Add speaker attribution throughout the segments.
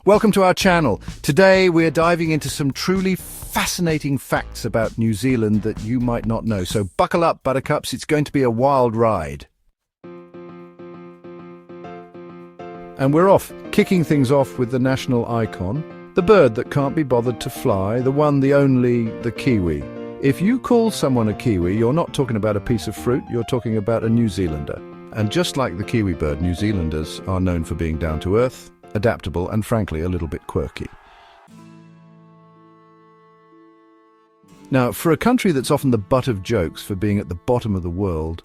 Speaker 1: Welcome to our channel. Today we're diving into some truly fascinating facts about New Zealand that you might not know. So buckle up, buttercups, it's going to be a wild ride. And we're off, kicking things off with the national icon, the bird that can't be bothered to fly, the one, the only, the Kiwi. If you call someone a Kiwi, you're not talking about a piece of fruit, you're talking about a New Zealander. And just like the Kiwi bird, New Zealanders are known for being down to earth, adaptable, and frankly a little bit quirky. Now, for a country that's often the butt of jokes for being at the bottom of the world,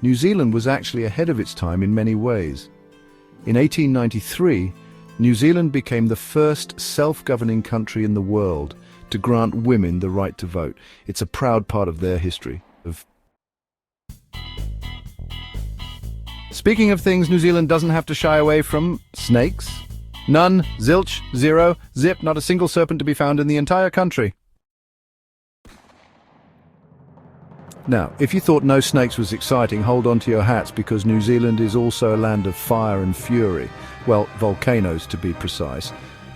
Speaker 1: New Zealand was actually ahead of its time in many ways. In 1893, New Zealand became the first self-governing country in the world to grant women the right to vote. It's a proud part of their history. Speaking of things New Zealand doesn't have to shy away from, snakes. None, zilch, zero, zip, not a single serpent to be found in the entire country. Now, if you thought no snakes was exciting, hold on to your hats, because New Zealand is also a land of fire and fury. Well, volcanoes to be precise.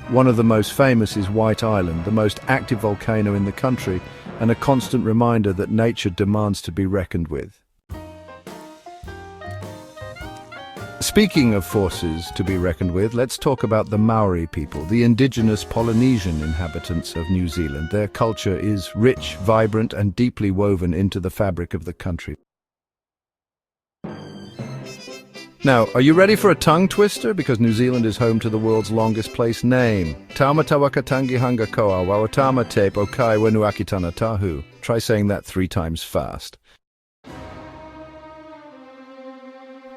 Speaker 1: One of the most famous is White Island, the most active volcano in the country, and a constant reminder that nature demands to be reckoned with. Speaking of forces to be reckoned with, let's talk about the Maori people, the indigenous Polynesian inhabitants of New Zealand. Their culture is rich, vibrant, and deeply woven into the fabric of the country. Now, are you ready for a tongue twister? Because New Zealand is home to the world's longest place name. Taumata wakatangi hanga koa, wawatama tape o kai wenu akitana tahu. Try saying that 3 times fast.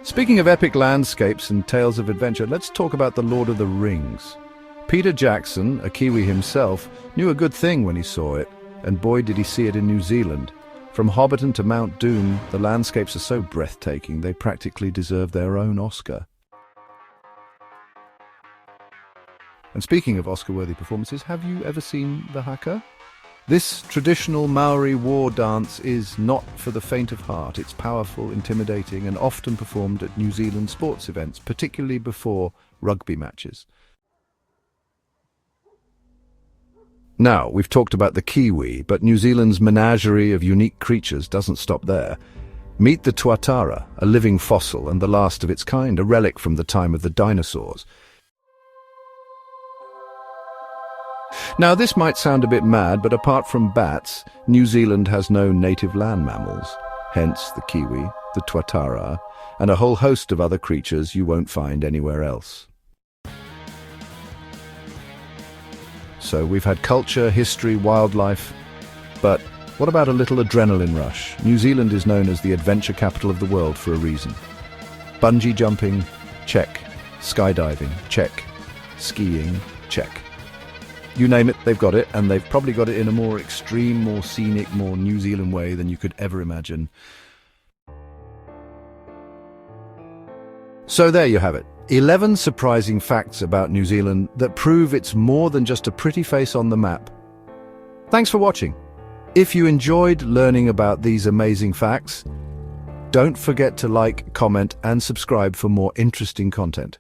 Speaker 1: Speaking of epic landscapes and tales of adventure, let's talk about the Lord of the Rings. Peter Jackson, a Kiwi himself, knew a good thing when he saw it, and boy did he see it in New Zealand. From Hobbiton to Mount Doom, the landscapes are so breathtaking they practically deserve their own Oscar. And speaking of Oscar-worthy performances, have you ever seen the haka? This traditional Maori war dance is not for the faint of heart. It's powerful, intimidating, and often performed at New Zealand sports events, particularly before rugby matches. Now, we've talked about the Kiwi, but New Zealand's menagerie of unique creatures doesn't stop there. Meet the tuatara, a living fossil and the last of its kind, a relic from the time of the dinosaurs. Now, this might sound a bit mad, but apart from bats, New Zealand has no native land mammals, hence the Kiwi, the tuatara, and a whole host of other creatures you won't find anywhere else. So we've had culture, history, wildlife, but what about a little adrenaline rush? New Zealand is known as the adventure capital of the world for a reason. Bungee jumping, check. Skydiving, check. Skiing, check. You name it, they've got it, and they've probably got it in a more extreme, more scenic, more New Zealand way than you could ever imagine. So there you have it. 11 surprising facts about New Zealand that prove it's more than just a pretty face on the map. Thanks for watching. If you enjoyed learning about these amazing facts, don't forget to like, comment, and subscribe for more interesting content.